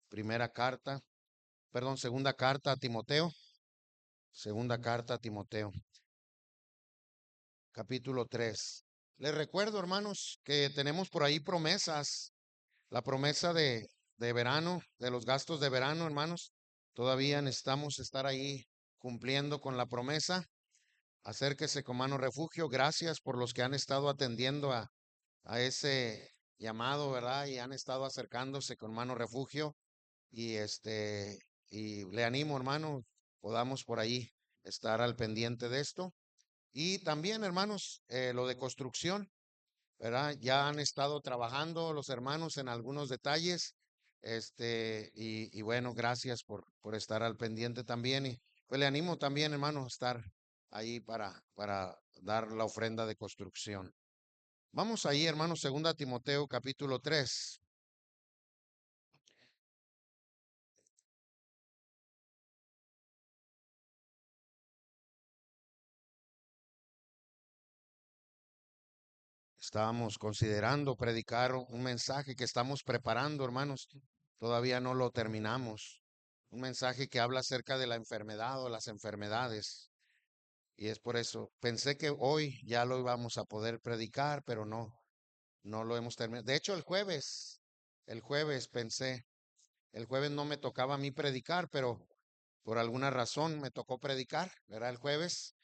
primera carta, perdón, segunda carta a Timoteo, segunda carta a Timoteo, capítulo 3. Les recuerdo, hermanos, que tenemos por ahí promesas, la promesa de verano, de los gastos de verano, hermanos. Todavía necesitamos estar ahí cumpliendo con la promesa. Acérquese con mano refugio. Gracias por los que han estado atendiendo a ese llamado, ¿verdad? Y han estado acercándose con mano refugio. Y y le animo, hermano, podamos por ahí estar al pendiente de esto. Y también, hermanos, lo de construcción, ¿verdad? Ya han estado trabajando los hermanos en algunos detalles. Y bueno, gracias por estar al pendiente también. Y pues le animo también, hermano, a estar ahí para dar la ofrenda de construcción. Vamos ahí, hermano, segunda Timoteo capítulo 3. Estábamos considerando predicar un mensaje que estamos preparando, hermanos. Todavía no lo terminamos. Un mensaje que habla acerca de la enfermedad o las enfermedades. Y es por eso, pensé que hoy ya lo íbamos a poder predicar, pero no lo hemos terminado. De hecho, el jueves pensé, el jueves no me tocaba a mí predicar, pero por alguna razón me tocó predicar, ¿verdad? El jueves.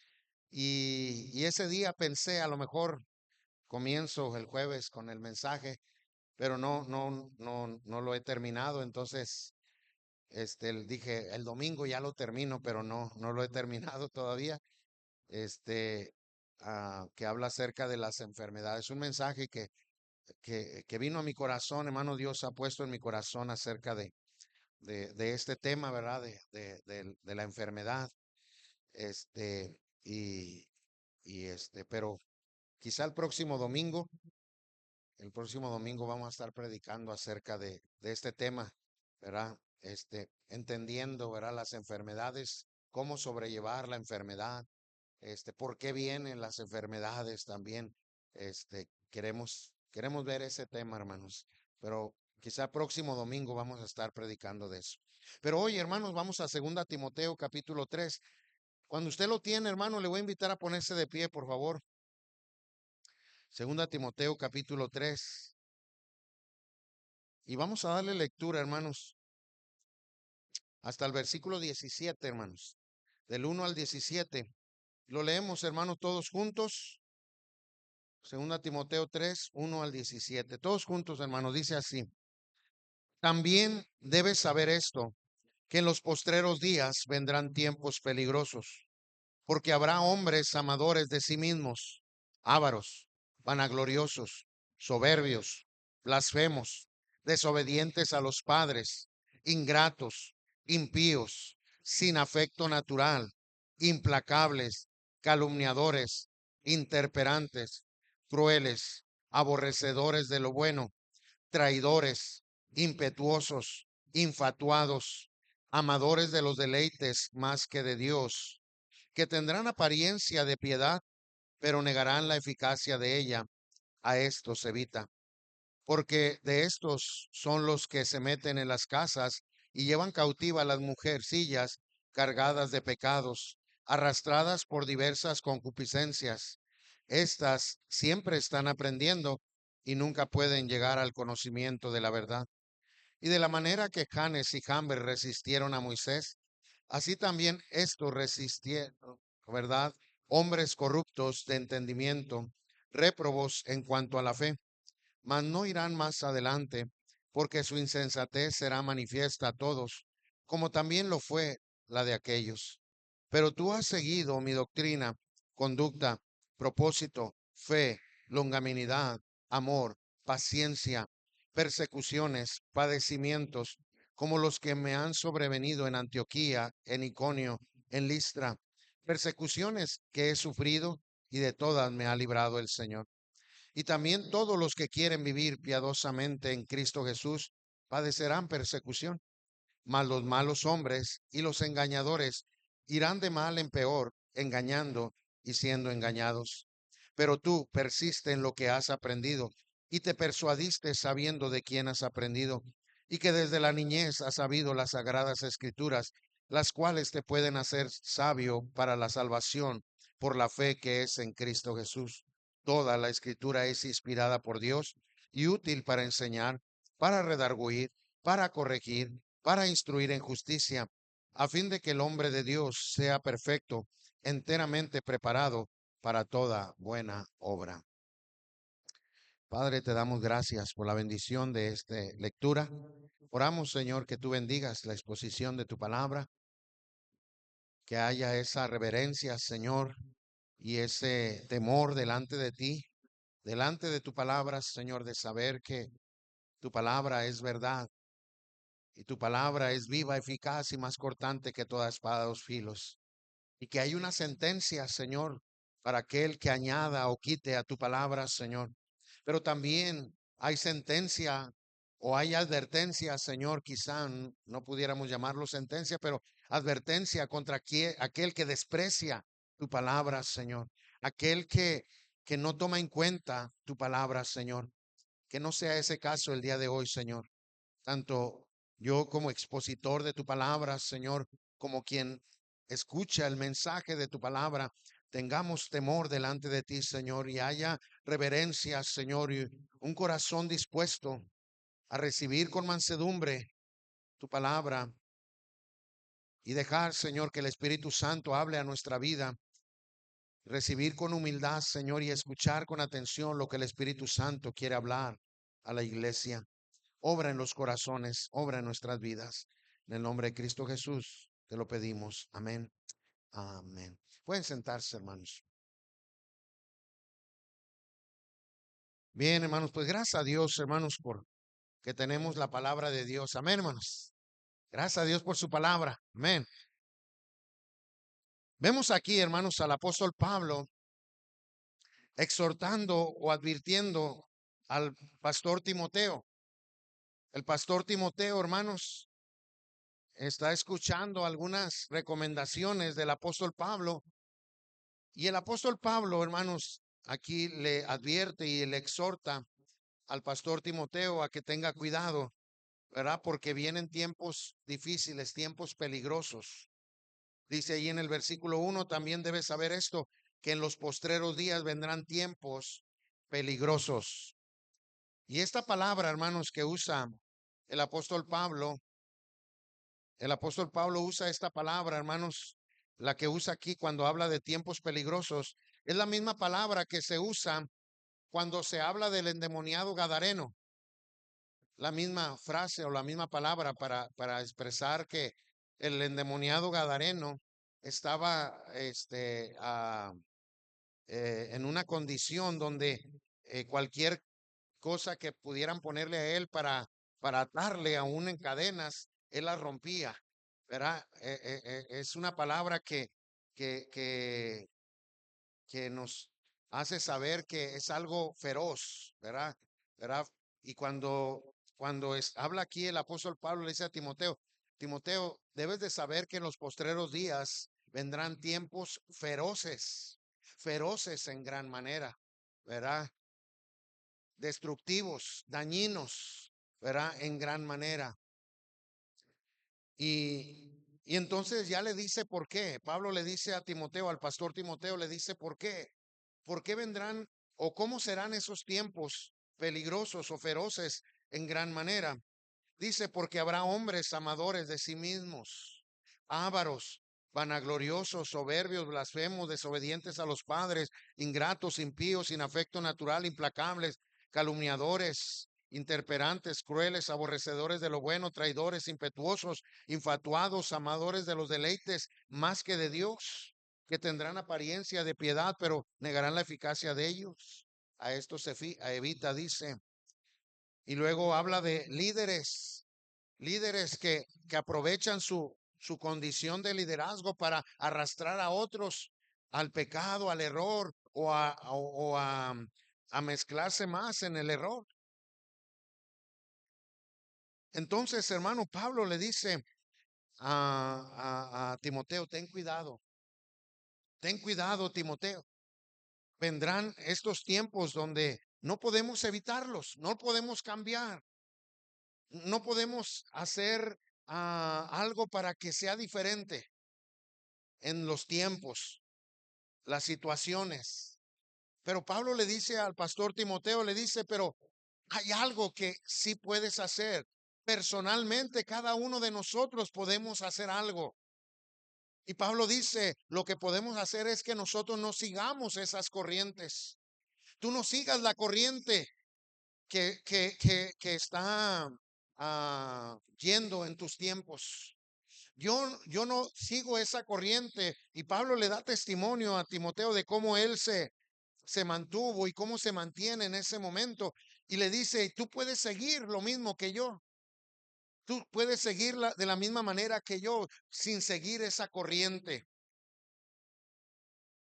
Y ese día pensé, a lo mejor comienzo el jueves con el mensaje, pero no lo he terminado. Entonces, dije, el domingo ya lo termino, pero no lo he terminado todavía. este, que habla acerca de las enfermedades. Un mensaje que vino a mi corazón, hermano. Dios ha puesto en mi corazón acerca de este tema, ¿verdad? De la enfermedad. Este, y, pero quizá el próximo domingo vamos a estar predicando acerca de este tema, ¿verdad? Entendiendo, ¿verdad? Las enfermedades, cómo sobrellevar la enfermedad, por qué vienen las enfermedades también. Queremos ver ese tema, hermanos, pero quizá próximo domingo vamos a estar predicando de eso. Pero hoy, hermanos, vamos a segunda Timoteo capítulo 3. Cuando usted lo tiene, hermano, le voy a invitar a ponerse de pie, por favor. Segunda Timoteo capítulo 3. Y vamos a darle lectura, hermanos, hasta el versículo 17, hermanos. Del 1 al 17. Lo leemos, hermanos, todos juntos. Segunda Timoteo 3, 1 al 17. Todos juntos, hermanos, dice así. También debes saber esto, que en los postreros días vendrán tiempos peligrosos, porque habrá hombres amadores de sí mismos, ávaros, vanagloriosos, soberbios, blasfemos, desobedientes a los padres, ingratos, impíos, sin afecto natural, implacables, calumniadores, interperantes, crueles, aborrecedores de lo bueno, traidores, impetuosos, infatuados, amadores de los deleites más que de Dios, que tendrán apariencia de piedad, pero negarán la eficacia de ella. A estos evita, porque de estos son los que se meten en las casas y llevan cautiva las mujercillas cargadas de pecados, arrastradas por diversas concupiscencias. Estas siempre están aprendiendo y nunca pueden llegar al conocimiento de la verdad. Y de la manera que Janes y Jambres resistieron a Moisés, así también estos resistieron, ¿verdad? Hombres corruptos de entendimiento, réprobos en cuanto a la fe, mas no irán más adelante, porque su insensatez será manifiesta a todos, como también lo fue la de aquellos. Pero tú has seguido mi doctrina, conducta, propósito, fe, longanimidad, amor, paciencia, persecuciones, padecimientos, como los que me han sobrevenido en Antioquía, en Iconio, en Listra, persecuciones que he sufrido y de todas me ha librado el Señor. Y también todos los que quieren vivir piadosamente en Cristo Jesús padecerán persecución, mas los malos hombres y los engañadores irán de mal en peor, engañando y siendo engañados. Pero tú persiste en lo que has aprendido y te persuadiste sabiendo de quién has aprendido y que desde la niñez has sabido las sagradas escrituras, las cuales te pueden hacer sabio para la salvación por la fe que es en Cristo Jesús. Toda la escritura es inspirada por Dios y útil para enseñar, para redarguir, para corregir, para instruir en justicia, a fin de que el hombre de Dios sea perfecto, enteramente preparado para toda buena obra. Padre, te damos gracias por la bendición de esta lectura. Oramos, Señor, que tú bendigas la exposición de tu palabra, que haya esa reverencia, Señor, y ese temor delante de ti, delante de tu palabra, Señor, de saber que tu palabra es verdad y tu palabra es viva, eficaz y más cortante que toda espada de dos filos. Y que hay una sentencia, Señor, para aquel que añada o quite a tu palabra, Señor. Pero también hay sentencia o hay advertencia, Señor, quizá no pudiéramos llamarlo sentencia, pero advertencia contra aquel que desprecia tu palabra, Señor. Aquel que no toma en cuenta tu palabra, Señor. Que no sea ese caso el día de hoy, Señor. Tanto yo como expositor de tu palabra, Señor, como quien escucha el mensaje de tu palabra, tengamos temor delante de ti, Señor, y haya reverencia, Señor, y un corazón dispuesto a recibir con mansedumbre tu palabra y dejar, Señor, que el Espíritu Santo hable a nuestra vida, recibir con humildad, Señor, y escuchar con atención lo que el Espíritu Santo quiere hablar a la iglesia. Obra en los corazones, obra en nuestras vidas. En el nombre de Cristo Jesús te lo pedimos. Amén. Amén. Pueden sentarse, hermanos. Bien, hermanos, pues gracias a Dios, hermanos, por que tenemos la palabra de Dios. Amén, hermanos. Gracias a Dios por su palabra. Amén. Vemos aquí, hermanos, al apóstol Pablo exhortando o advirtiendo al pastor Timoteo. El pastor Timoteo, hermanos, está escuchando algunas recomendaciones del apóstol Pablo. Y el apóstol Pablo, hermanos, aquí le advierte y le exhorta al pastor Timoteo a que tenga cuidado, ¿verdad? Porque vienen tiempos difíciles, tiempos peligrosos. Dice ahí en el versículo 1, también debes saber esto, que en los postreros días vendrán tiempos peligrosos. Y esta palabra, hermanos, que usa el apóstol Pablo, el apóstol Pablo usa esta palabra, hermanos, la que usa aquí cuando habla de tiempos peligrosos, es la misma palabra que se usa cuando se habla del endemoniado gadareno. La misma frase o la misma palabra para expresar que el endemoniado gadareno estaba en una condición donde cualquier cosa que pudieran ponerle a él para atarle aún en cadenas, él las rompía, ¿verdad? Es una palabra que, que, que nos hace saber que es algo feroz, ¿verdad? ¿Verdad? Y cuando habla aquí el apóstol Pablo, le dice a Timoteo, Timoteo, debes de saber que en los postreros días vendrán tiempos feroces, feroces en gran manera, ¿verdad? Destructivos, dañinos, ¿verdad? En gran manera. Y entonces ya le dice por qué. Pablo le dice a Timoteo, al pastor Timoteo, le dice por qué. ¿Por qué vendrán o cómo serán esos tiempos peligrosos o feroces en gran manera? Dice, porque habrá hombres amadores de sí mismos, ávaros, vanagloriosos, soberbios, blasfemos, desobedientes a los padres, ingratos, impíos, sin afecto natural, implacables, calumniadores, interperantes, crueles, aborrecedores de lo bueno, traidores, impetuosos, infatuados, amadores de los deleites más que de Dios, que tendrán apariencia de piedad, pero negarán la eficacia de ellos. A esto se evita, dice. Y luego habla de líderes, líderes que aprovechan su condición de liderazgo para arrastrar a otros al pecado, al error o a mezclarse más en el error. Entonces, hermano Pablo le dice a Timoteo, ten cuidado, Timoteo. Vendrán estos tiempos donde no podemos evitarlos, no podemos cambiar. no podemos hacer algo para que sea diferente en los tiempos, las situaciones. Pero Pablo le dice al pastor Timoteo, le dice, pero hay algo que sí puedes hacer. Personalmente, cada uno de nosotros podemos hacer algo. Y Pablo dice, lo que podemos hacer es que nosotros no sigamos esas corrientes. Tú no sigas la corriente que está yendo en tus tiempos. Yo no sigo esa corriente. Y Pablo le da testimonio a Timoteo de cómo él se mantuvo y cómo se mantiene en ese momento. Y le dice, tú puedes seguir lo mismo que yo. Tú puedes seguirla de la misma manera que yo, sin seguir esa corriente.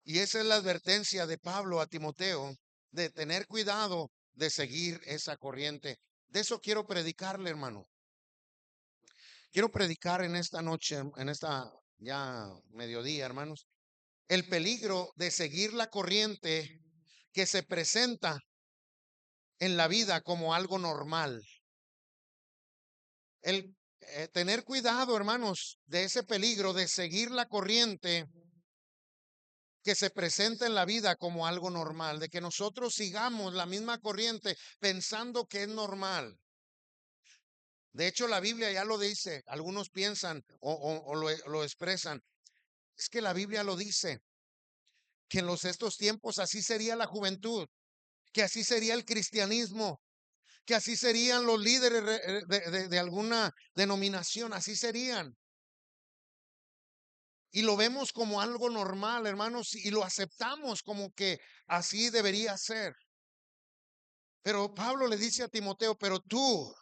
Y esa es la advertencia de Pablo a Timoteo, de tener cuidado de seguir esa corriente. De eso quiero predicarle, hermano. Quiero predicar en esta noche, en esta ya mediodía, hermanos, el peligro de seguir la corriente que se presenta en la vida como algo normal. El tener cuidado, hermanos, de ese peligro de seguir la corriente que se presenta en la vida como algo normal, de que nosotros sigamos la misma corriente pensando que es normal. De hecho, la Biblia ya lo dice, algunos piensan o lo expresan, es que la Biblia lo dice, que en estos tiempos así sería la juventud, que así sería el cristianismo, que así serían los líderes de alguna denominación, así serían. Y lo vemos como algo normal, hermanos, y lo aceptamos como que así debería ser. Pero Pablo le dice a Timoteo, pero tú,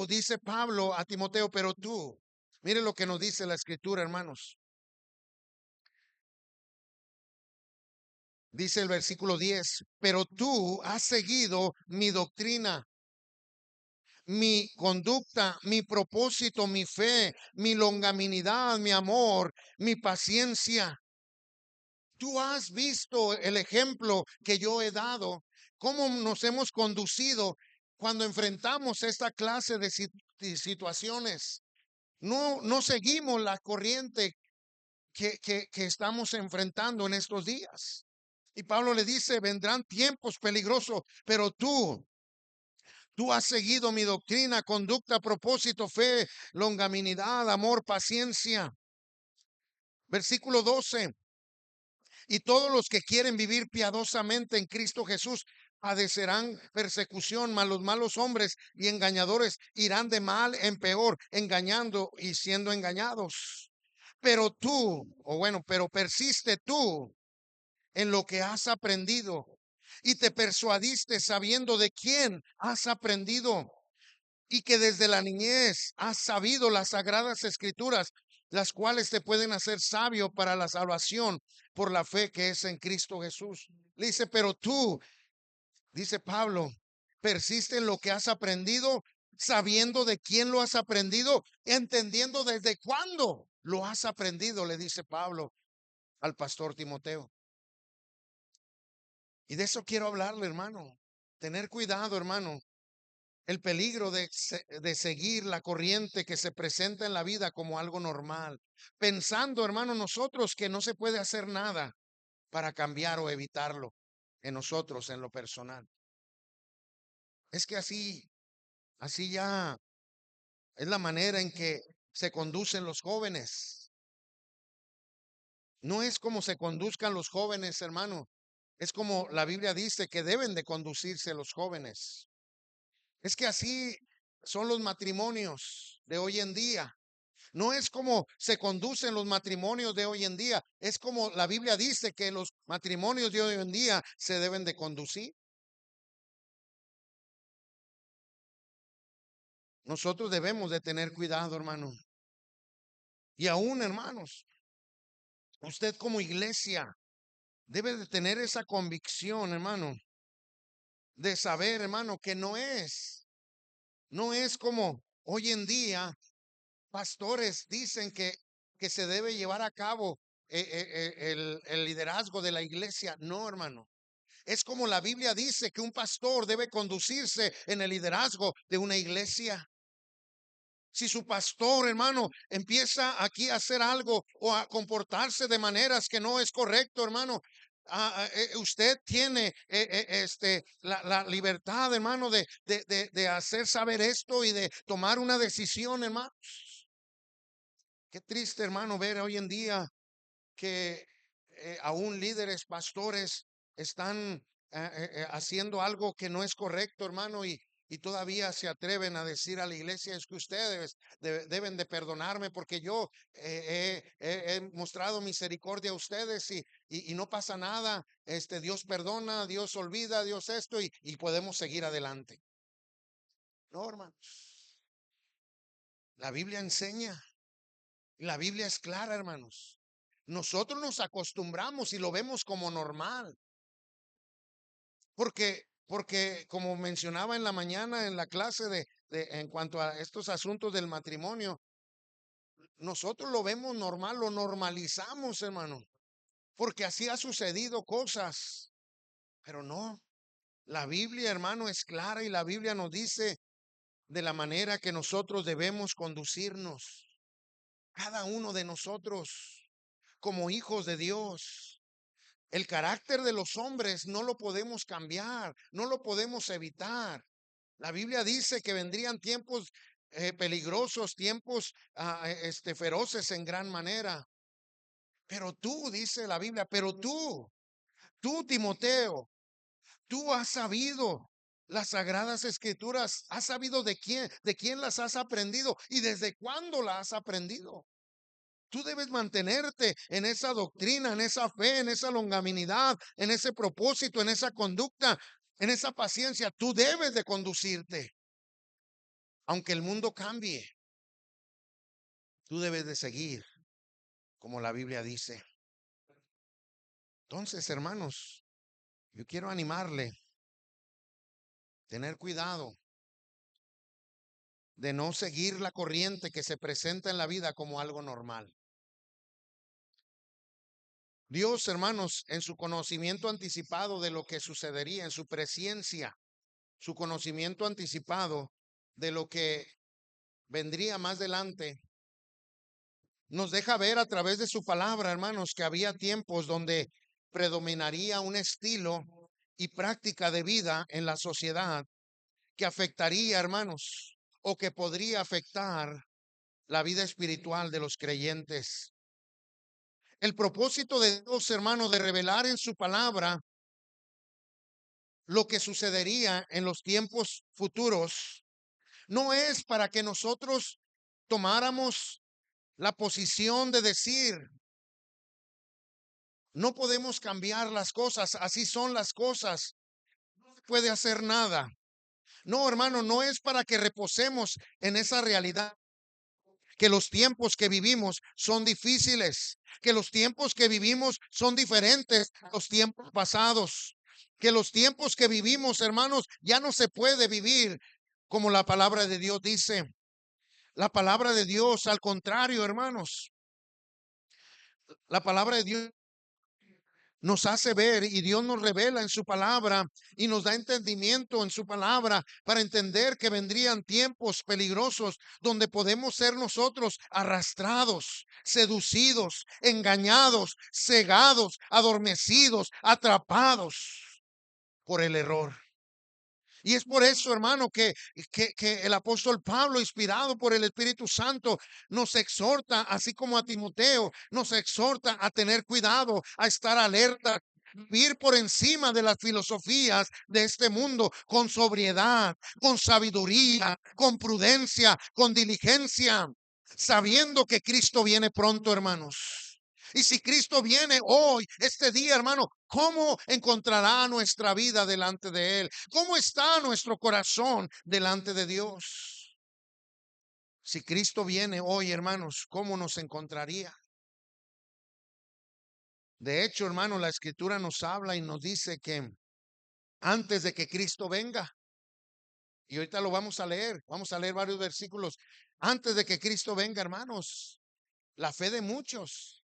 dice Pablo a Timoteo, pero tú. Mire lo que nos dice la escritura, hermanos. Dice el versículo 10, pero tú has seguido mi doctrina, mi conducta, mi propósito, mi fe, mi longanimidad, mi amor, mi paciencia. Tú has visto el ejemplo que yo he dado, cómo nos hemos conducido cuando enfrentamos esta clase de situaciones. No seguimos la corriente que estamos enfrentando en estos días. Y Pablo le dice, vendrán tiempos peligrosos, pero tú has seguido mi doctrina, conducta, propósito, fe, longanimidad, amor, paciencia. Versículo 12. Y todos los que quieren vivir piadosamente en Cristo Jesús padecerán persecución, mas los malos hombres y engañadores irán de mal en peor, engañando y siendo engañados. Pero tú, o bueno, pero persiste tú en lo que has aprendido y te persuadiste sabiendo de quién has aprendido y que desde la niñez has sabido las sagradas escrituras, las cuales te pueden hacer sabio para la salvación por la fe que es en Cristo Jesús. Le dice, pero tú, dice Pablo, persiste en lo que has aprendido, sabiendo de quién lo has aprendido, entendiendo desde cuándo lo has aprendido, le dice Pablo al pastor Timoteo. Y de eso quiero hablarle, hermano. Tener cuidado, hermano. El peligro de seguir la corriente que se presenta en la vida como algo normal. Pensando, hermano, nosotros que no se puede hacer nada para cambiar o evitarlo en nosotros, en lo personal. Es que así ya es la manera en que se conducen los jóvenes. No es como se conduzcan los jóvenes, hermano. Es como la Biblia dice que deben de conducirse los jóvenes. Es que así son los matrimonios de hoy en día. No es como se conducen los matrimonios de hoy en día. Es como la Biblia dice que los matrimonios de hoy en día se deben de conducir. Nosotros debemos de tener cuidado, hermano. Y aún, hermanos, usted como iglesia debe de tener esa convicción, hermano, de saber, hermano, que no es como hoy en día pastores dicen que se debe llevar a cabo el liderazgo de la iglesia. No, hermano. Es como la Biblia dice que un pastor debe conducirse en el liderazgo de una iglesia. Si su pastor, hermano, empieza aquí a hacer algo o a comportarse de maneras que no es correcto, hermano, usted tiene la libertad, hermano, de hacer saber esto y de tomar una decisión, hermano. Qué triste, hermano, ver hoy en día que aún líderes, pastores están haciendo algo que no es correcto, hermano, y todavía se atreven a decir a la iglesia: es que ustedes deben de perdonarme porque yo he mostrado misericordia a ustedes y no pasa nada. Dios perdona, Dios olvida, Dios esto y podemos seguir adelante. No, hermanos. La Biblia enseña. La Biblia es clara, hermanos. Nosotros nos acostumbramos y lo vemos como normal. Porque como mencionaba en la mañana en la clase en cuanto a estos asuntos del matrimonio, nosotros lo vemos normal, lo normalizamos, hermano. Porque así ha sucedido cosas. Pero no, la Biblia, hermano, es clara y la Biblia nos dice de la manera que nosotros debemos conducirnos. Cada uno de nosotros como hijos de Dios. El carácter de los hombres no lo podemos cambiar, no lo podemos evitar. La Biblia dice que vendrían tiempos peligrosos, tiempos feroces en gran manera. Pero tú, dice la Biblia, pero tú, Timoteo, tú has sabido las sagradas escrituras, has sabido de quién las has aprendido y desde cuándo las has aprendido. Tú debes mantenerte en esa doctrina, en esa fe, en esa longanimidad, en ese propósito, en esa conducta, en esa paciencia. Tú debes de conducirte. Aunque el mundo cambie, tú debes de seguir como la Biblia dice. Entonces, hermanos, yo quiero animarle, tener cuidado de no seguir la corriente que se presenta en la vida como algo normal. Dios, hermanos, en su conocimiento anticipado de lo que sucedería, en su presciencia, su conocimiento anticipado de lo que vendría más adelante, nos deja ver a través de su palabra, hermanos, que había tiempos donde predominaría un estilo y práctica de vida en la sociedad que afectaría, hermanos, o que podría afectar la vida espiritual de los creyentes. El propósito de Dios, hermanos, de revelar en su palabra lo que sucedería en los tiempos futuros, no es para que nosotros tomáramos la posición de decir: no podemos cambiar las cosas, así son las cosas, no se puede hacer nada. No, hermano, no es para que reposemos en esa realidad, que los tiempos que vivimos son difíciles, que los tiempos que vivimos son diferentes a los tiempos pasados, que los tiempos que vivimos, hermanos, ya no se puede vivir como la palabra de Dios dice. La palabra de Dios, al contrario, hermanos, la palabra de Dios nos hace ver y Dios nos revela en su palabra y nos da entendimiento en su palabra para entender que vendrían tiempos peligrosos donde podemos ser nosotros arrastrados, seducidos, engañados, cegados, adormecidos, atrapados por el error. Y es por eso, hermano, que el apóstol Pablo, inspirado por el Espíritu Santo, nos exhorta, así como a Timoteo, nos exhorta a tener cuidado, a estar alerta, vivir por encima de las filosofías de este mundo, con sobriedad, con sabiduría, con prudencia, con diligencia, sabiendo que Cristo viene pronto, hermanos. Y si Cristo viene hoy, este día, hermano, ¿cómo encontrará nuestra vida delante de Él? ¿Cómo está nuestro corazón delante de Dios? Si Cristo viene hoy, hermanos, ¿cómo nos encontraría? De hecho, hermano, la Escritura nos habla y nos dice que antes de que Cristo venga, y ahorita lo vamos a leer varios versículos, antes de que Cristo venga, hermanos, la fe de muchos,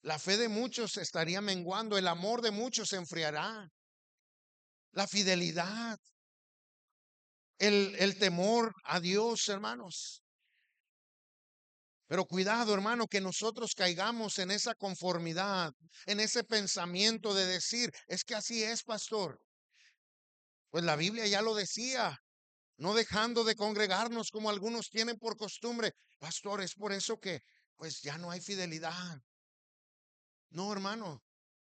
la fe de muchos estaría menguando, el amor de muchos se enfriará. la fidelidad, el temor a Dios, hermanos. Pero cuidado, hermano, que nosotros caigamos en esa conformidad, en ese pensamiento de decir, es que así es, pastor. Pues la Biblia ya lo decía, no dejando de congregarnos como algunos tienen por costumbre. Pastor, es por eso que pues ya no hay fidelidad. No, hermano,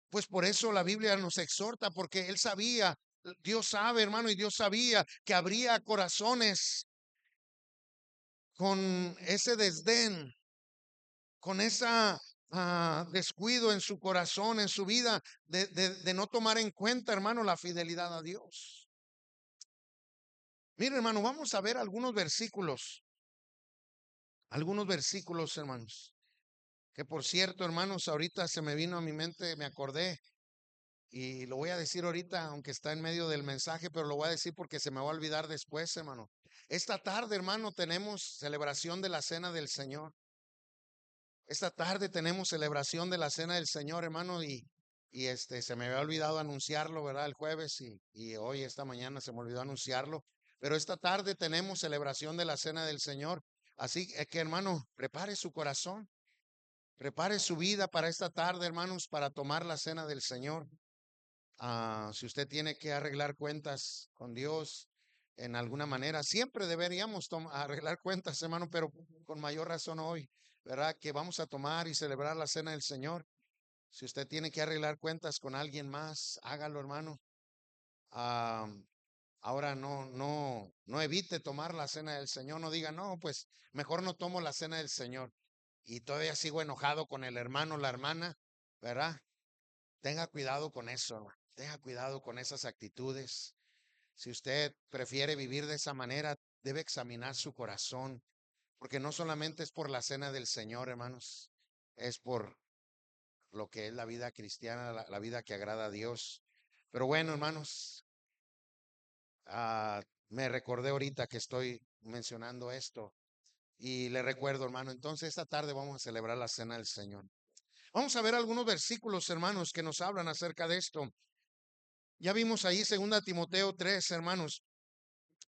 pues por eso la Biblia nos exhorta, porque él sabía, Dios sabe, hermano, y Dios sabía que habría corazones con ese desdén, con esa descuido en su corazón, en su vida, de no tomar en cuenta, hermano, la fidelidad a Dios. Mire, hermano, vamos a ver algunos versículos, hermanos, que por cierto, hermanos, ahorita se me vino a mi mente, me acordé, y lo voy a decir ahorita, aunque está en medio del mensaje, pero lo voy a decir porque se me va a olvidar después, hermano. Esta tarde, hermano, tenemos celebración de la Cena del Señor. Esta tarde tenemos celebración de la Cena del Señor, hermano, y se me había olvidado anunciarlo, ¿verdad? El jueves y hoy, esta mañana, se me olvidó anunciarlo. Pero esta tarde tenemos celebración de la Cena del Señor. Así que, hermano, prepare su corazón, prepare su vida para esta tarde, hermanos, para tomar la Cena del Señor. Si usted tiene que arreglar cuentas con Dios en alguna manera, siempre deberíamos arreglar cuentas, hermano, pero con mayor razón hoy, ¿verdad? Que vamos a tomar y celebrar la Cena del Señor. Si usted tiene que arreglar cuentas con alguien más, hágalo, hermano. Ah, Ahora no evite tomar la Cena del Señor. No diga, no, pues mejor no tomo la Cena del Señor. Y todavía sigo enojado con el hermano, la hermana, ¿verdad? Tenga cuidado con eso, hermano. Tenga cuidado con esas actitudes. Si usted prefiere vivir de esa manera, debe examinar su corazón, porque no solamente es por la Cena del Señor, hermanos, es por lo que es la vida cristiana, la vida que agrada a Dios. Pero bueno, hermanos, me recordé ahorita que estoy mencionando esto y le recuerdo, hermano, entonces esta tarde vamos a celebrar la Cena del Señor. Vamos a ver algunos versículos, hermanos, que nos hablan acerca de esto. Ya vimos ahí 2 Timoteo 3, hermanos.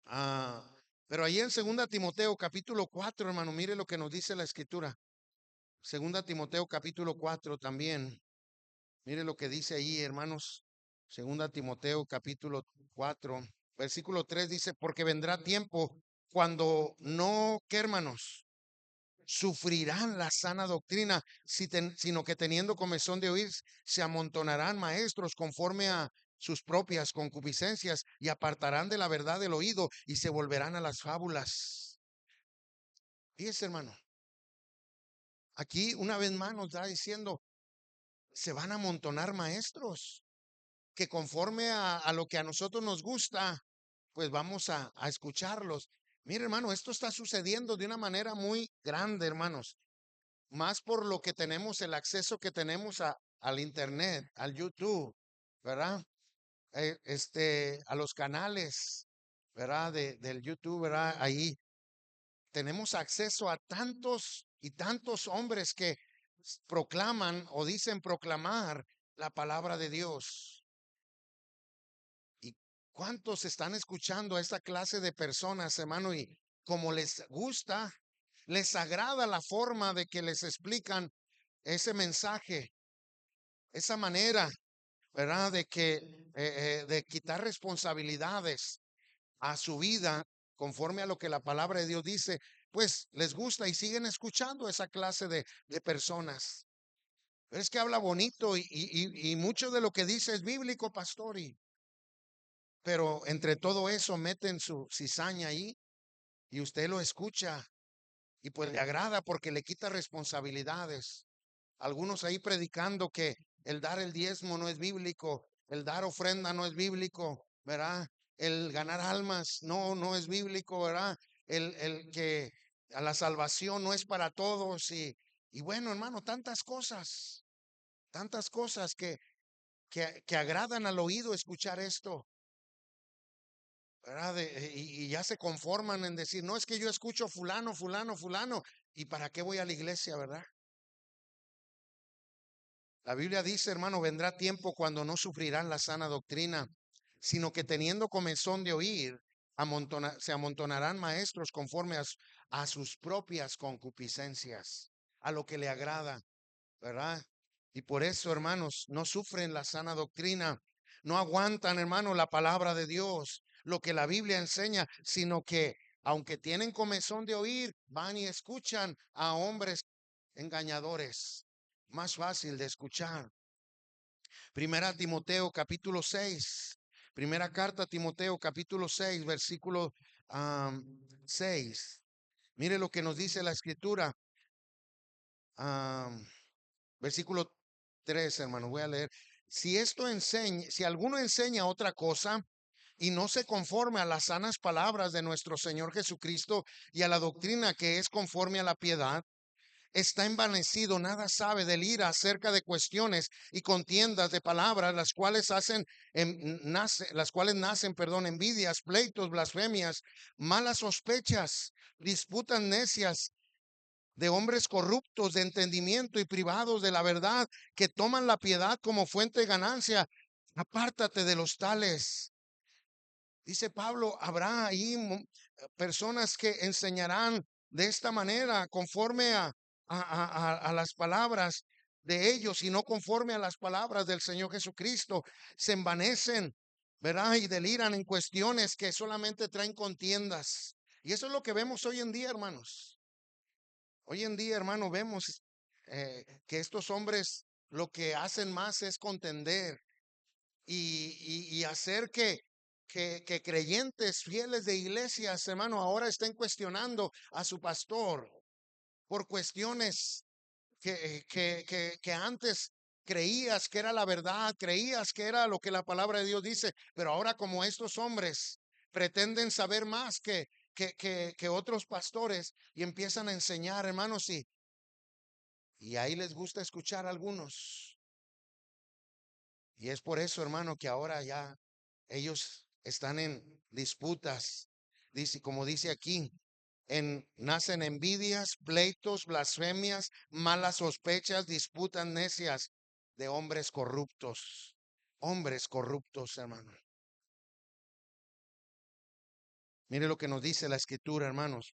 Ah, pero ahí en 2 Timoteo capítulo 4, hermano, mire lo que nos dice la escritura. 2 Timoteo capítulo 4 también. Mire lo que dice ahí, hermanos. 2 Timoteo capítulo 4, versículo 3 dice, porque vendrá tiempo cuando no, ¿qué, hermanos? Sufrirán la sana doctrina, sino que teniendo comezón de oír, se amontonarán maestros conforme a sus propias concupiscencias y apartarán de la verdad del oído y se volverán a las fábulas. Fíjese, hermano, aquí una vez más nos está diciendo, se van a amontonar maestros que conforme a lo que a nosotros nos gusta, pues vamos a escucharlos. Mire, hermano, esto está sucediendo de una manera muy grande, hermanos. Más por lo que tenemos, el acceso que tenemos al internet, al YouTube, ¿verdad? A los canales, ¿verdad? Del YouTube, ¿verdad? Ahí tenemos acceso a tantos y tantos hombres que proclaman o dicen proclamar la palabra de Dios. ¿Y cuántos están escuchando a esta clase de personas, hermano? Y como les gusta, les agrada la forma de que les explican ese mensaje, esa manera, ¿verdad? De quitar responsabilidades a su vida conforme a lo que la palabra de Dios dice, pues les gusta y siguen escuchando esa clase de personas. Pero es que habla bonito y mucho de lo que dice es bíblico, pastor, pero entre todo eso meten su cizaña ahí y usted lo escucha y pues le agrada porque le quita responsabilidades. Algunos ahí predicando que el dar el diezmo no es bíblico, el dar ofrenda no es bíblico, ¿verdad? El ganar almas no es bíblico, ¿verdad? El que a la salvación no es para todos y bueno, hermano, tantas cosas que agradan al oído escuchar esto, ¿verdad? Y ya se conforman en decir, no es que yo escucho fulano, fulano, fulano, ¿y para qué voy a la iglesia, verdad? La Biblia dice, hermano, vendrá tiempo cuando no sufrirán la sana doctrina, sino que teniendo comezón de oír, se amontonarán maestros conforme a sus propias concupiscencias, a lo que le agrada, ¿verdad? Y por eso, hermanos, no sufren la sana doctrina, no aguantan, hermano, la palabra de Dios, lo que la Biblia enseña, sino que aunque tienen comezón de oír, van y escuchan a hombres engañadores. Más fácil de escuchar. Primera Timoteo capítulo 6. Primera carta a Timoteo capítulo 6, versículo 6. Mire lo que nos dice la escritura. am, Versículo 3, hermano, voy a leer. Si alguno enseña otra cosa y no se conforme a las sanas palabras de nuestro Señor Jesucristo y a la doctrina que es conforme a la piedad, está envanecido, nada sabe, delira acerca de cuestiones y contiendas de palabras, las cuales nacen, perdón, envidias, pleitos, blasfemias, malas sospechas, disputas necias de hombres corruptos de entendimiento y privados de la verdad, que toman la piedad como fuente de ganancia. Apártate de los tales. Dice Pablo, habrá ahí personas que enseñarán de esta manera, conforme a las palabras de ellos y no conforme a las palabras del Señor Jesucristo. Se envanecen, ¿verdad? Y deliran en cuestiones que solamente traen contiendas. Y eso es lo que vemos hoy en día, hermanos. Hoy en día, hermano, vemos que estos hombres lo que hacen más es contender y hacer que creyentes fieles de iglesias, hermano, ahora estén cuestionando a su pastor por cuestiones que antes creías que era la verdad, creías que era lo que la palabra de Dios dice, pero ahora como estos hombres pretenden saber más que otros pastores y empiezan a enseñar, hermanos, y ahí les gusta escuchar a algunos. Y es por eso, hermano, que ahora ya ellos están en disputas. Dice, como dice aquí, nacen envidias, pleitos, blasfemias, malas sospechas, disputas necias de hombres corruptos. Hombres corruptos, hermano. Mire lo que nos dice la escritura, hermanos.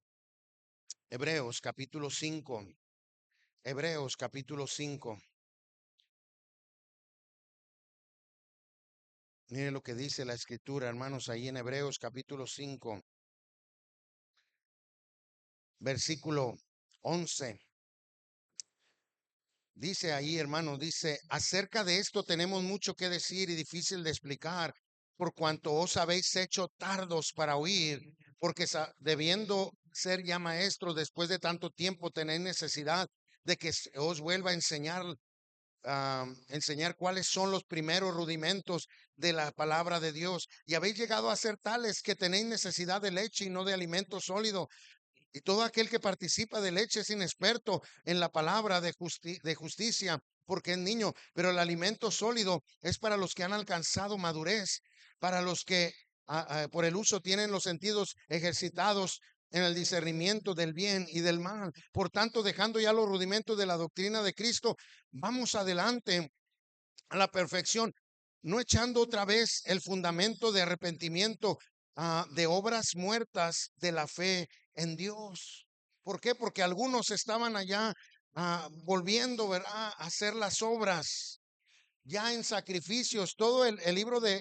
Hebreos capítulo 5. Hebreos capítulo 5. Mire lo que dice la escritura, hermanos, ahí en Hebreos capítulo 5, versículo 11. Dice ahí, hermanos, dice, acerca de esto tenemos mucho que decir y difícil de explicar, por cuanto os habéis hecho tardos para oír, porque debiendo ser ya maestros después de tanto tiempo, tenéis necesidad de que os vuelva a enseñar cuáles son los primeros rudimentos de la palabra de Dios. Y habéis llegado a ser tales que tenéis necesidad de leche y no de alimento sólido. Y todo aquel que participa de leche es inexperto en la palabra de justicia, porque es niño, pero el alimento sólido es para los que han alcanzado madurez, para los que por el uso tienen los sentidos ejercitados en el discernimiento del bien y del mal. Por tanto, dejando ya los rudimentos de la doctrina de Cristo, vamos adelante a la perfección, no echando otra vez el fundamento de arrepentimiento, de obras muertas de la fe en Dios. ¿Por qué? Porque algunos estaban allá volviendo, ¿verdad?, a hacer las obras ya en sacrificios. Todo el libro de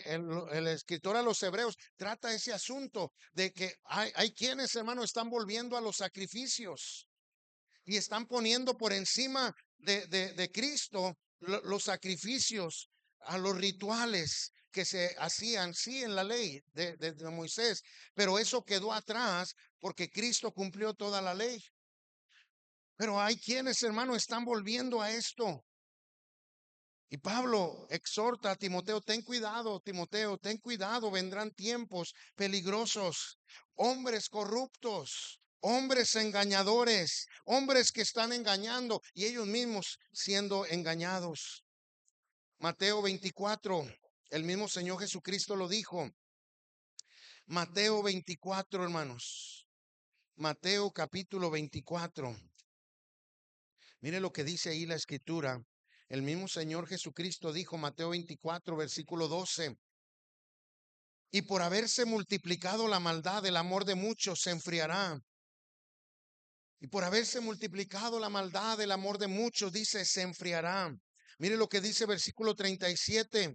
el escritor a los hebreos trata ese asunto de que hay quienes, hermano, están volviendo a los sacrificios y están poniendo por encima de Cristo los sacrificios, a los rituales que se hacían, sí, en la ley de Moisés, pero eso quedó atrás porque Cristo cumplió toda la ley. Pero hay quienes, hermano, están volviendo a esto. Y Pablo exhorta a Timoteo, ten cuidado, Timoteo, ten cuidado, vendrán tiempos peligrosos, hombres corruptos, hombres engañadores, hombres que están engañando y ellos mismos siendo engañados. Mateo 24, el mismo Señor Jesucristo lo dijo. Mateo 24, hermanos. Mateo capítulo 24. Mire lo que dice ahí la escritura. El mismo Señor Jesucristo dijo, Mateo 24, versículo 12. Y por haberse multiplicado la maldad, el amor de muchos se enfriará. Y por haberse multiplicado la maldad, el amor de muchos, dice, se enfriará. Mire lo que dice versículo 37.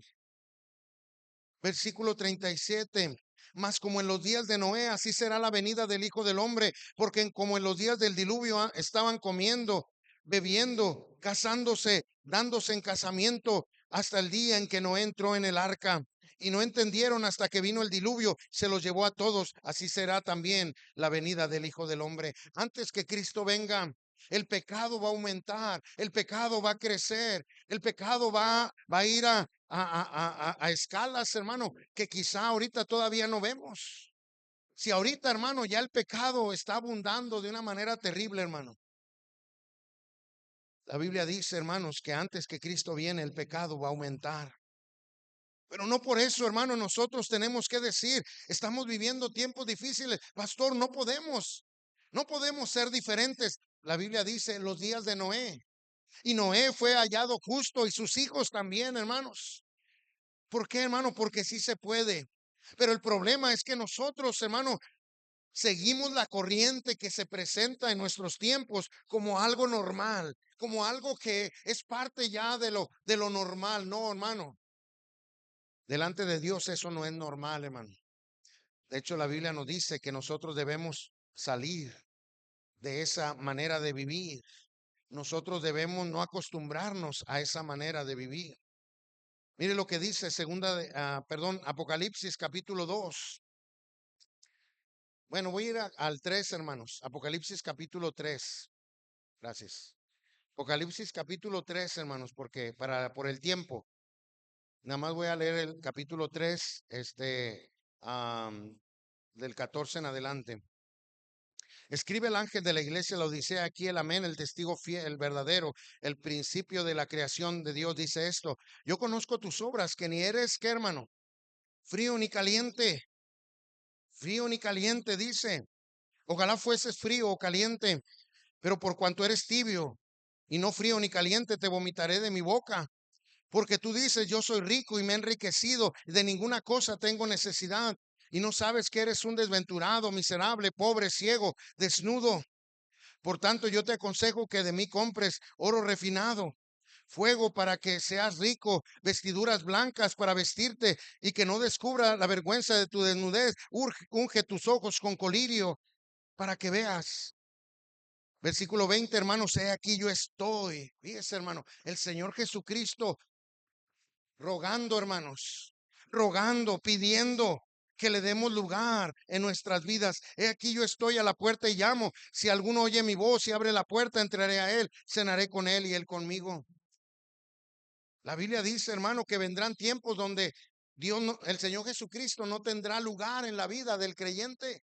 Versículo 37. Mas como en los días de Noé, así será la venida del Hijo del Hombre, porque como en los días del diluvio estaban comiendo, bebiendo, casándose, dándose en casamiento, hasta el día en que Noé entró en el arca. Y no entendieron hasta que vino el diluvio, se los llevó a todos. Así será también la venida del Hijo del Hombre. Antes que Cristo venga, el pecado va a aumentar, el pecado va a crecer, el pecado va a ir a escalas, hermano, que quizá ahorita todavía no vemos. Si ahorita, hermano, ya el pecado está abundando de una manera terrible, hermano. La Biblia dice, hermanos, que antes que Cristo viene, el pecado va a aumentar. Pero no por eso, hermano, nosotros tenemos que decir, estamos viviendo tiempos difíciles. Pastor, no podemos ser diferentes. La Biblia dice los días de Noé. Y Noé fue hallado justo y sus hijos también, hermanos. ¿Por qué, hermano? Porque sí se puede. Pero el problema es que nosotros, hermano, seguimos la corriente que se presenta en nuestros tiempos como algo normal, como algo que es parte ya de lo normal. No, hermano. Delante de Dios eso no es normal, hermano. De hecho, la Biblia nos dice que nosotros debemos salir de esa manera de vivir. Nosotros debemos no acostumbrarnos a esa manera de vivir. Mire lo que dice Apocalipsis capítulo 2. Bueno, voy a ir al 3, hermanos. Apocalipsis capítulo 3. Gracias. Apocalipsis capítulo 3, hermanos, porque por el tiempo, nada más voy a leer el capítulo 3, del 14 en adelante. Escribe el ángel de la iglesia de la Odisea, aquí el amén, el testigo fiel, el verdadero, el principio de la creación de Dios, dice esto: yo conozco tus obras, que ni eres, ¿qué, hermano? Frío ni caliente. Frío ni caliente, dice. Ojalá fueses frío o caliente, pero por cuanto eres tibio y no frío ni caliente, te vomitaré de mi boca. Porque tú dices, yo soy rico y me he enriquecido, de ninguna cosa tengo necesidad, y no sabes que eres un desventurado, miserable, pobre, ciego, desnudo. Por tanto, yo te aconsejo que de mí compres oro refinado, fuego para que seas rico, vestiduras blancas para vestirte y que no descubra la vergüenza de tu desnudez. Unge tus ojos con colirio para que veas. Versículo 20, hermanos, he aquí yo estoy. Fíjese, hermano, el Señor Jesucristo rogando, hermanos, rogando, pidiendo que le demos lugar en nuestras vidas. He aquí yo estoy a la puerta y llamo. Si alguno oye mi voz y abre la puerta, entraré a él, cenaré con él y él conmigo. La Biblia dice, hermano, que vendrán tiempos donde el Señor Jesucristo no tendrá lugar en la vida del creyente.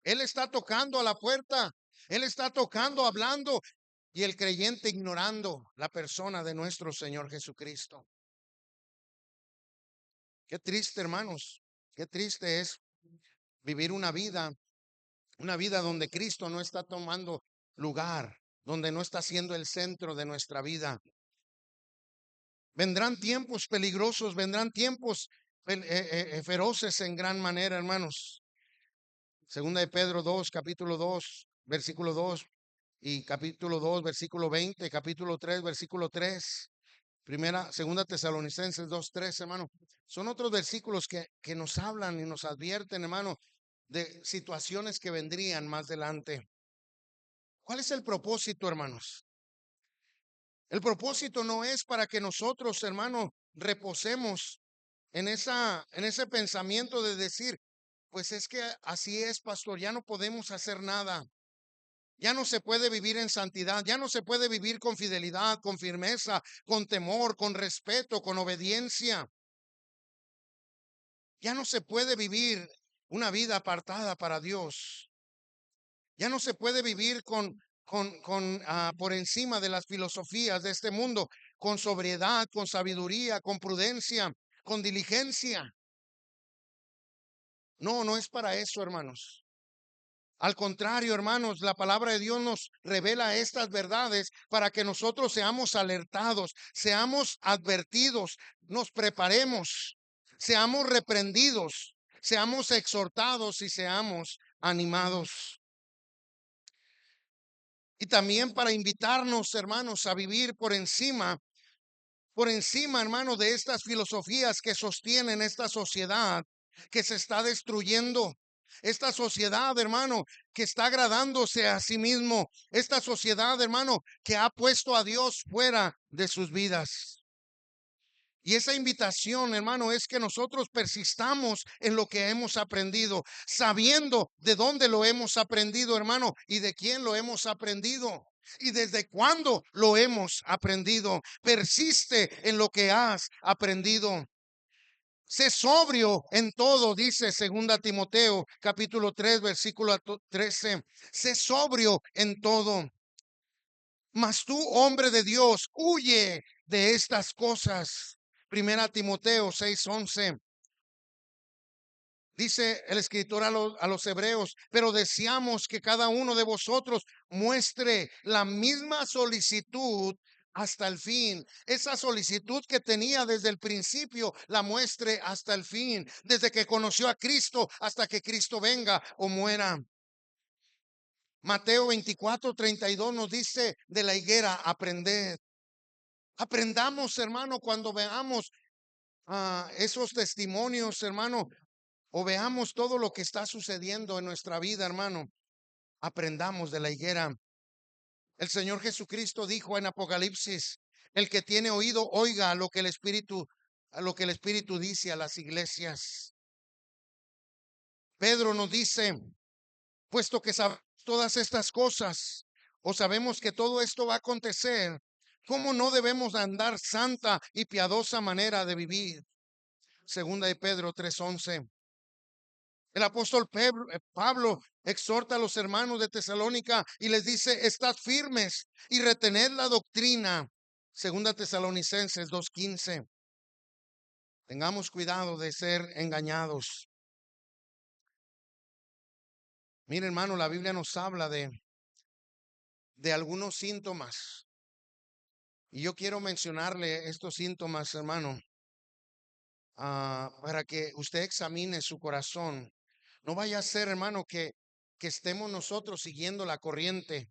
Él está tocando a la puerta, Él está tocando, hablando, y el creyente ignorando la persona de nuestro Señor Jesucristo. Qué triste, hermanos, qué triste es vivir una vida donde Cristo no está tomando lugar, donde no está siendo el centro de nuestra vida. Vendrán tiempos peligrosos, vendrán tiempos feroces en gran manera, hermanos. Segunda de Pedro 2, capítulo 2, versículo 2, y capítulo 2, versículo 20, capítulo 3, versículo 3. Segunda Tesalonicenses 2:3, hermano. Son otros versículos que nos hablan y nos advierten, hermano, de situaciones que vendrían más adelante. ¿Cuál es el propósito, hermanos? El propósito no es para que nosotros, hermano, reposemos en ese pensamiento de decir, pues es que así es, pastor, ya no podemos hacer nada. Ya no se puede vivir en santidad, ya no se puede vivir con fidelidad, con firmeza, con temor, con respeto, con obediencia. Ya no se puede vivir una vida apartada para Dios. Ya no se puede vivir por encima de las filosofías de este mundo, con sobriedad, con sabiduría, con prudencia, con diligencia. No, no es para eso, hermanos. Al contrario, hermanos, la palabra de Dios nos revela estas verdades para que nosotros seamos alertados, seamos advertidos, nos preparemos, seamos reprendidos seamos exhortados y seamos animados. Y también para invitarnos, hermanos, a vivir por encima, hermano, de estas filosofías que sostienen esta sociedad que se está destruyendo. Esta sociedad, hermano, que está agradándose a sí mismo. Esta sociedad, hermano, que ha puesto a Dios fuera de sus vidas. Y esa invitación, hermano, es que nosotros persistamos en lo que hemos aprendido, sabiendo de dónde lo hemos aprendido, hermano, y de quién lo hemos aprendido. Y desde cuándo lo hemos aprendido. Persiste en lo que has aprendido. Sé sobrio en todo, dice 2 Timoteo capítulo 3 versículo 13. Sé sobrio en todo. Mas tú, hombre de Dios, huye de estas cosas. 1 Timoteo 6:11. Dice el escritor a los hebreos, pero deseamos que cada uno de vosotros muestre la misma solicitud hasta el fin. Esa solicitud que tenía desde el principio, la muestre hasta el fin, desde que conoció a Cristo hasta que Cristo venga o muera. Mateo 24:32 nos dice de la higuera, aprended. Aprendamos, hermano, cuando veamos esos testimonios, hermano, o veamos todo lo que está sucediendo en nuestra vida, hermano, aprendamos de la higuera. El Señor Jesucristo dijo en Apocalipsis, el que tiene oído, oiga a lo que el Espíritu dice a las iglesias. Pedro nos dice, puesto que sabemos todas estas cosas, o sabemos que todo esto va a acontecer, ¿cómo no debemos andar santa y piadosa manera de vivir? Segunda de Pedro 3:11. El apóstol Pablo exhorta a los hermanos de Tesalónica y les dice, estad firmes y retened la doctrina. Segunda Tesalonicenses 2:15. Tengamos cuidado de ser engañados. Mire, hermano, la Biblia nos habla de algunos síntomas. Y yo quiero mencionarle estos síntomas, hermano, para que usted examine su corazón. No vaya a ser, hermano, que estemos nosotros siguiendo la corriente,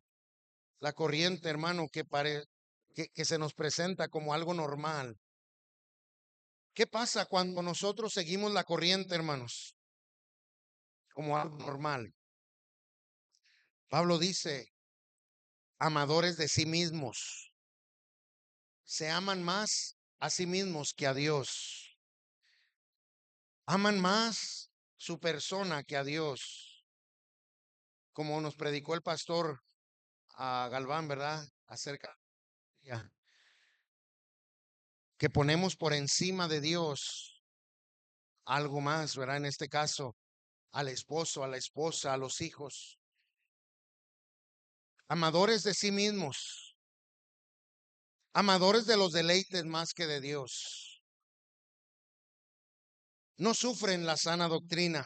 hermano, que se nos presenta como algo normal. ¿Qué pasa cuando nosotros seguimos la corriente, hermanos? Como algo normal. Pablo dice, amadores de sí mismos. Se aman más a sí mismos que a Dios. Aman más su persona que a Dios. Como nos predicó el pastor Galván, ¿verdad? Acerca ya, que ponemos por encima de Dios algo más, ¿verdad? En este caso, al esposo, a la esposa, a los hijos. Amadores de sí mismos, amadores de los deleites más que de Dios. No sufren la sana doctrina.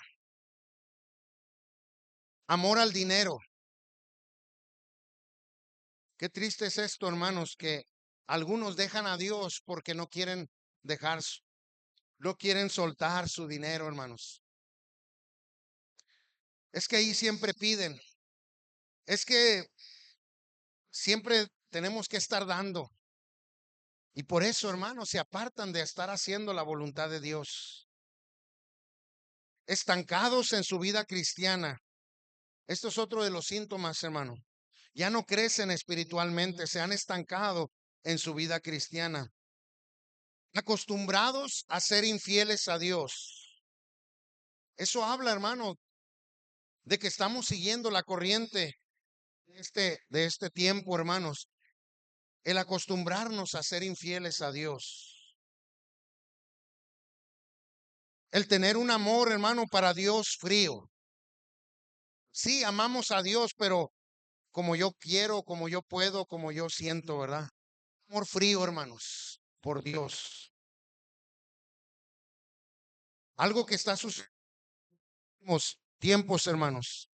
Amor al dinero. Qué triste es esto, hermanos, que algunos dejan a Dios porque no quieren dejar, no quieren soltar su dinero, hermanos. Es que ahí siempre piden. Es que siempre tenemos que estar dando. Y por eso, hermanos, se apartan de estar haciendo la voluntad de Dios. Estancados en su vida cristiana. Esto es otro de los síntomas, hermano. Ya no crecen espiritualmente, se han estancado en su vida cristiana. Acostumbrados a ser infieles a Dios. Eso habla, hermano, de que estamos siguiendo la corriente de este tiempo, hermanos. El acostumbrarnos a ser infieles a Dios. El tener un amor, hermano, para Dios frío. Sí, amamos a Dios, pero como yo quiero, como yo puedo, como yo siento, ¿verdad? Amor frío, hermanos, por Dios. Algo que está sucediendo en los tiempos, hermanos.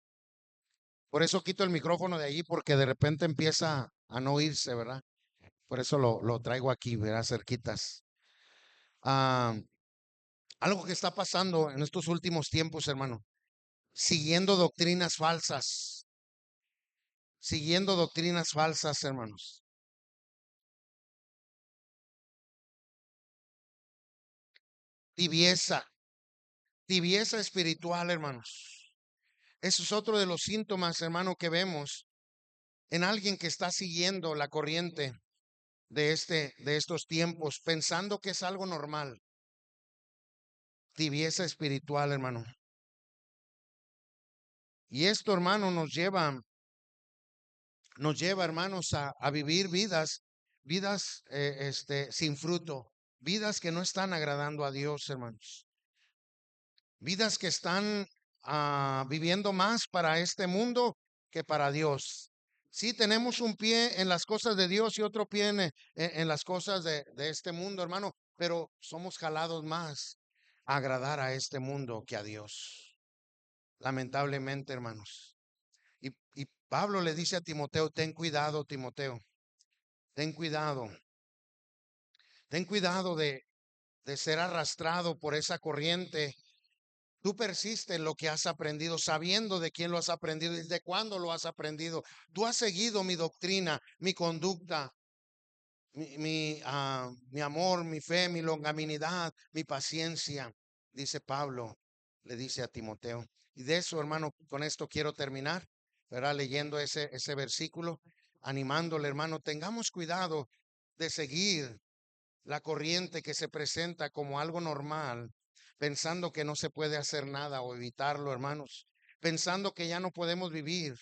Por eso quito el micrófono de allí, porque de repente empieza a no oírse, ¿verdad? Por eso lo traigo aquí, ¿verdad? Cerquitas. Ah, Algo que está pasando en estos últimos tiempos, hermano. Siguiendo doctrinas falsas. Siguiendo doctrinas falsas, hermanos. Tibieza. Tibieza espiritual, hermanos. Eso es otro de los síntomas, hermano, que vemos en alguien que está siguiendo la corriente de estos tiempos, pensando que es algo normal. Tibieza espiritual, hermano. Y esto, hermano, nos lleva, hermanos, a vivir vidas sin fruto, vidas que no están agradando a Dios, hermanos. Vidas que están viviendo más para este mundo que para Dios. Sí, tenemos un pie en las cosas de Dios y otro pie en las cosas de este mundo, hermano, pero somos jalados más a agradar a este mundo que a Dios. Lamentablemente, hermanos. Y Pablo le dice a Timoteo, ten cuidado, Timoteo, ten cuidado, ten cuidado de ser arrastrado por esa corriente. Tú persiste en lo que has aprendido, sabiendo de quién lo has aprendido y de cuándo lo has aprendido. Tú has seguido mi doctrina, mi conducta, mi amor, mi fe, mi longanimidad, mi paciencia, dice Pablo, le dice a Timoteo. Y de eso, hermano, con esto quiero terminar, ¿verdad? Leyendo ese versículo, animándole, hermano, tengamos cuidado de seguir la corriente que se presenta como algo normal, pensando que no se puede hacer nada o evitarlo, hermanos, pensando que ya no podemos vivir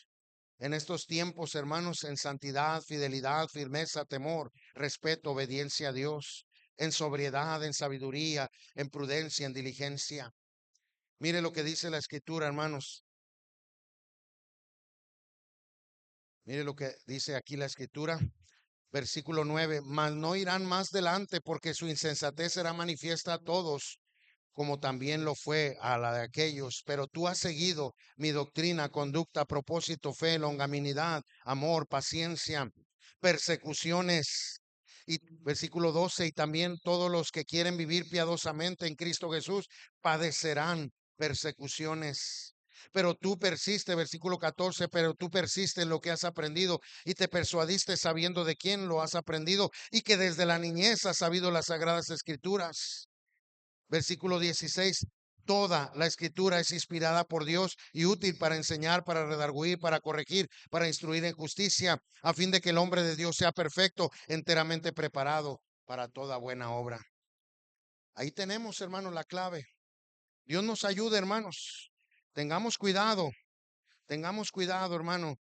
en estos tiempos, hermanos, en santidad, fidelidad, firmeza, temor, respeto, obediencia a Dios, en sobriedad, en sabiduría, en prudencia, en diligencia. Mire lo que dice la escritura, hermanos. Mire lo que dice aquí la escritura. Versículo 9, mas no irán más delante porque su insensatez será manifiesta a todos, como también lo fue a la de aquellos. Pero tú has seguido mi doctrina, conducta, propósito, fe, longanimidad, amor, paciencia, persecuciones. Y versículo 12, y también todos los que quieren vivir piadosamente en Cristo Jesús padecerán persecuciones. Pero tú persiste, versículo 14, pero tú persiste en lo que has aprendido y te persuadiste sabiendo de quién lo has aprendido y que desde la niñez has sabido las sagradas escrituras. Versículo 16. Toda la escritura es inspirada por Dios y útil para enseñar, para redarguir, para corregir, para instruir en justicia, a fin de que el hombre de Dios sea perfecto, enteramente preparado para toda buena obra. Ahí tenemos, hermanos, la clave. Dios nos ayude, hermanos. Tengamos cuidado, hermano.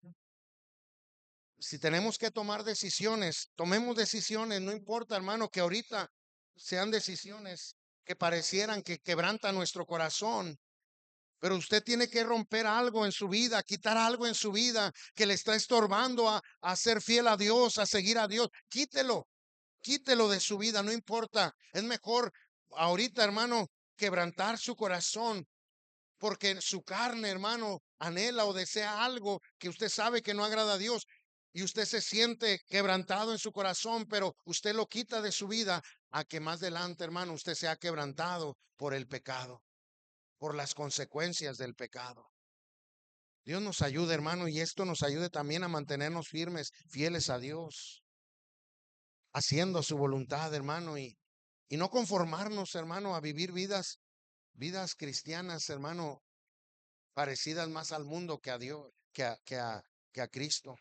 Si tenemos que tomar decisiones, tomemos decisiones, no importa, hermano, que ahorita sean decisiones que parecieran que quebrantan nuestro corazón, pero usted tiene que romper algo en su vida, quitar algo en su vida que le está estorbando a ser fiel a Dios, a seguir a Dios. Quítelo de su vida, no importa. Es mejor ahorita, hermano, quebrantar su corazón porque su carne, hermano, anhela o desea algo que usted sabe que no agrada a Dios y usted se siente quebrantado en su corazón, pero usted lo quita de su vida a que más adelante, hermano, usted sea quebrantado por el pecado, por las consecuencias del pecado. Dios nos ayude, hermano, y esto nos ayude también a mantenernos firmes, fieles a Dios, haciendo su voluntad, hermano, y no conformarnos, hermano, a vivir vidas cristianas, hermano, parecidas más al mundo que a Dios, que a Cristo.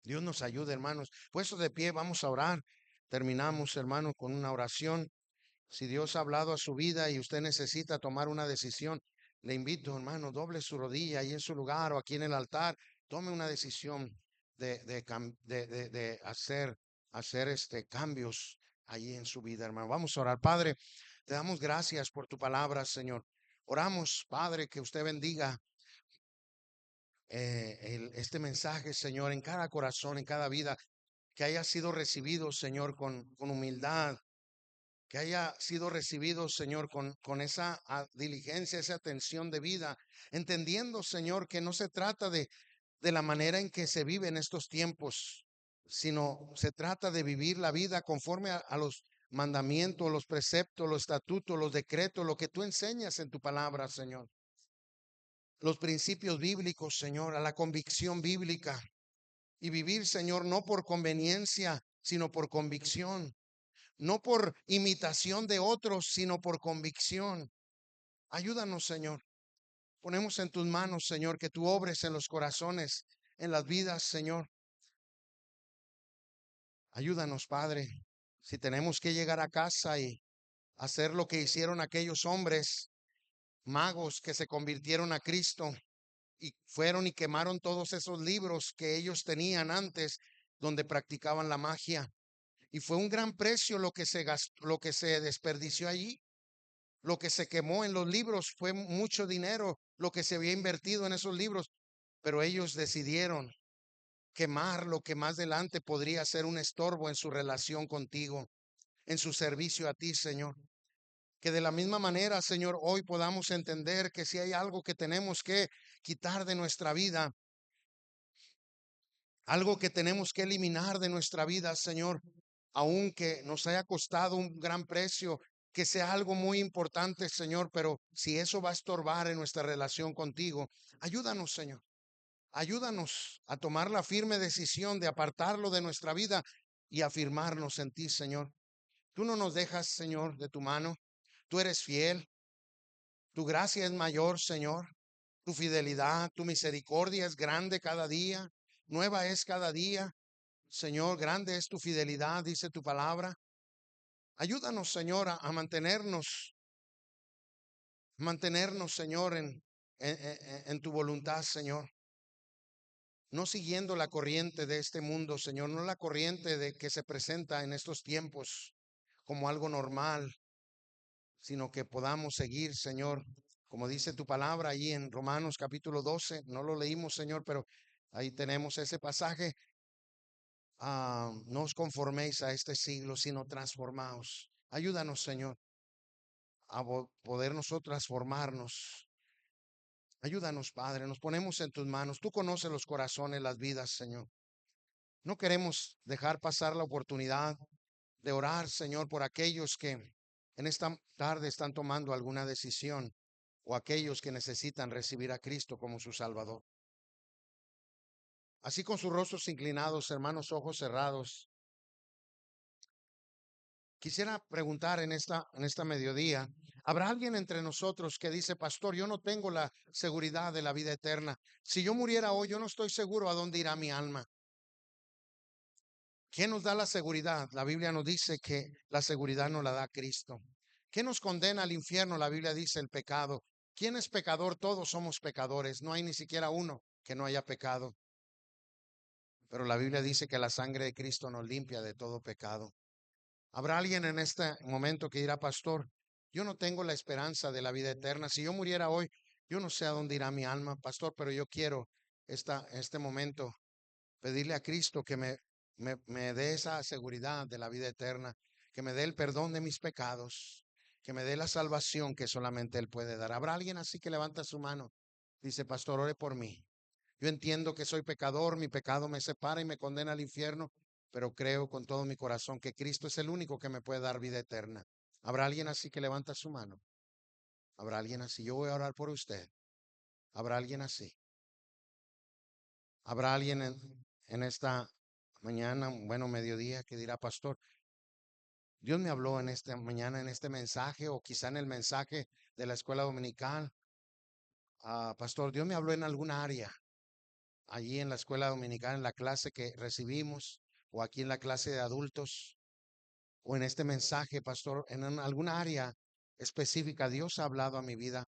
Dios nos ayude, hermanos. Puestos de pie, vamos a orar. Terminamos, hermano, con una oración. Si Dios ha hablado a su vida y usted necesita tomar una decisión, le invito, hermano, doble su rodilla ahí en su lugar o aquí en el altar. Tome una decisión de hacer cambios allí en su vida, hermano. Vamos a orar. Padre, te damos gracias por tu palabra, Señor. Oramos, Padre, que usted bendiga este mensaje, Señor, en cada corazón, en cada vida, que haya sido recibido, Señor, con humildad, que haya sido recibido, Señor, con esa diligencia, esa atención de vida, entendiendo, Señor, que no se trata de la manera en que se vive en estos tiempos, sino se trata de vivir la vida conforme mandamientos, los preceptos, los estatutos, los decretos, lo que tú enseñas en tu palabra, Señor. Los principios bíblicos, Señor, a la convicción bíblica. Y vivir, Señor, no por conveniencia, sino por convicción. No por imitación de otros, sino por convicción. Ayúdanos, Señor. Ponemos en tus manos, Señor, que tú obres en los corazones, en las vidas, Señor. Ayúdanos, Padre. Si tenemos que llegar a casa y hacer lo que hicieron aquellos hombres magos que se convirtieron a Cristo y fueron y quemaron todos esos libros que ellos tenían antes, donde practicaban la magia. Y fue un gran precio lo que se gastó, lo que se desperdició allí. Lo que se quemó en los libros fue mucho dinero, lo que se había invertido en esos libros, pero ellos decidieron quemar lo que más adelante podría ser un estorbo en su relación contigo, en su servicio a ti, Señor. Que de la misma manera, Señor, hoy podamos entender que si hay algo que tenemos que quitar de nuestra vida, algo que tenemos que eliminar de nuestra vida, Señor, aunque nos haya costado un gran precio, que sea algo muy importante, Señor, pero si eso va a estorbar en nuestra relación contigo, ayúdanos, Señor. Ayúdanos a tomar la firme decisión de apartarlo de nuestra vida y afirmarnos en ti, Señor. Tú no nos dejas, Señor, de tu mano. Tú eres fiel. Tu gracia es mayor, Señor. Tu fidelidad, tu misericordia es grande cada día. Nueva es cada día. Señor, grande es tu fidelidad, dice tu palabra. Ayúdanos, Señor, a mantenernos, Señor, en tu voluntad, Señor. No siguiendo la corriente de este mundo, Señor, no la corriente de que se presenta en estos tiempos como algo normal, sino que podamos seguir, Señor, como dice tu palabra allí en Romanos capítulo 12. No lo leímos, Señor, pero ahí tenemos ese pasaje. No os conforméis a este siglo, sino transformaos. Ayúdanos, Señor, a poder nosotros transformarnos. Ayúdanos, Padre, nos ponemos en tus manos. Tú conoces los corazones, las vidas, Señor. No queremos dejar pasar la oportunidad de orar, Señor, por aquellos que en esta tarde están tomando alguna decisión o aquellos que necesitan recibir a Cristo como su Salvador. Así con sus rostros inclinados, hermanos, ojos cerrados. Quisiera preguntar en esta mediodía, ¿habrá alguien entre nosotros que dice, pastor, yo no tengo la seguridad de la vida eterna? Si yo muriera hoy, yo no estoy seguro a dónde irá mi alma. ¿Quién nos da la seguridad? La Biblia nos dice que la seguridad nos la da Cristo. ¿Qué nos condena al infierno? La Biblia dice el pecado. ¿Quién es pecador? Todos somos pecadores. No hay ni siquiera uno que no haya pecado. Pero la Biblia dice que la sangre de Cristo nos limpia de todo pecado. ¿Habrá alguien en este momento que dirá, pastor, yo no tengo la esperanza de la vida eterna? Si yo muriera hoy, yo no sé a dónde irá mi alma, pastor, pero yo quiero este momento pedirle a Cristo que me dé esa seguridad de la vida eterna, que me dé el perdón de mis pecados, que me dé la salvación que solamente Él puede dar. ¿Habrá alguien así que levanta su mano? Dice, pastor, ore por mí. Yo entiendo que soy pecador, mi pecado me separa y me condena al infierno, pero creo con todo mi corazón que Cristo es el único que me puede dar vida eterna. ¿Habrá alguien así que levanta su mano? ¿Habrá alguien así? Yo voy a orar por usted. ¿Habrá alguien así? ¿Habrá alguien en esta mañana, bueno, mediodía, que dirá, pastor, Dios me habló en esta mañana, en este mensaje, o quizá en el mensaje de la escuela dominical? Pastor, Dios me habló en alguna área, allí en la escuela dominical, en la clase que recibimos, o aquí en la clase de adultos, o en este mensaje, pastor, en alguna área específica. Dios ha hablado a mi vida.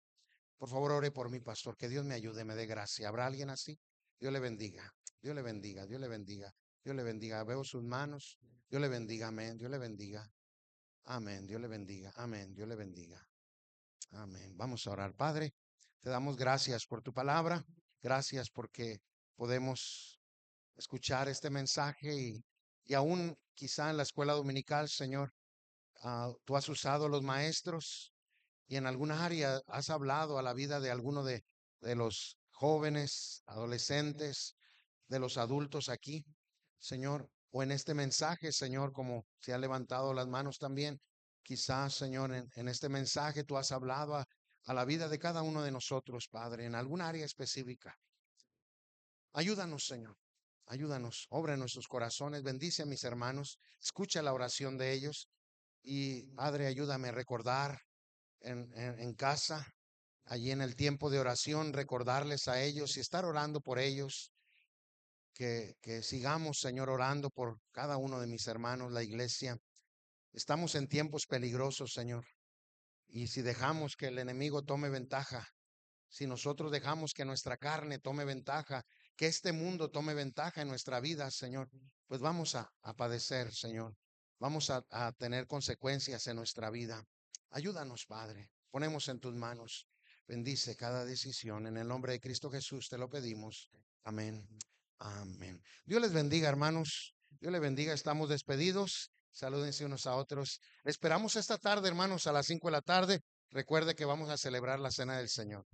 Por favor, ore por mí, pastor, que Dios me ayude, me dé gracia. ¿Habrá alguien así? Dios le bendiga, Dios le bendiga, Dios le bendiga, Dios le bendiga. Veo sus manos. Dios le bendiga, amén. Dios le bendiga, amén. Dios le bendiga, amén. Dios le bendiga, amén. Vamos a orar. Padre, te damos gracias por tu palabra. Gracias porque podemos escuchar este mensaje y aún quizá en la escuela dominical, Señor, tú has usado a los maestros y en alguna área has hablado a la vida de alguno de los jóvenes, adolescentes, de los adultos aquí, Señor. o en este mensaje, Señor, como se ha levantado las manos también. Quizás, Señor, en este mensaje tú has hablado a la vida de cada uno de nosotros, Padre, en algún área específica. Ayúdanos, Señor. Ayúdanos, obra en nuestros corazones, bendice a mis hermanos, escucha la oración de ellos y, Padre, ayúdame a recordar en casa, allí en el tiempo de oración, recordarles a ellos y estar orando por ellos, que sigamos, Señor, orando por cada uno de mis hermanos, la iglesia. Estamos en tiempos peligrosos, Señor, y si dejamos que el enemigo tome ventaja, si nosotros dejamos que nuestra carne tome ventaja, que este mundo tome ventaja en nuestra vida, Señor, pues vamos a padecer, Señor. Vamos a tener consecuencias en nuestra vida. Ayúdanos, Padre. Ponemos en tus manos. Bendice cada decisión. En el nombre de Cristo Jesús te lo pedimos. Amén. Amén. Dios les bendiga, hermanos. Dios les bendiga. Estamos despedidos. Salúdense unos a otros. Esperamos esta tarde, hermanos, a las 5 de la tarde. Recuerde que vamos a celebrar la cena del Señor.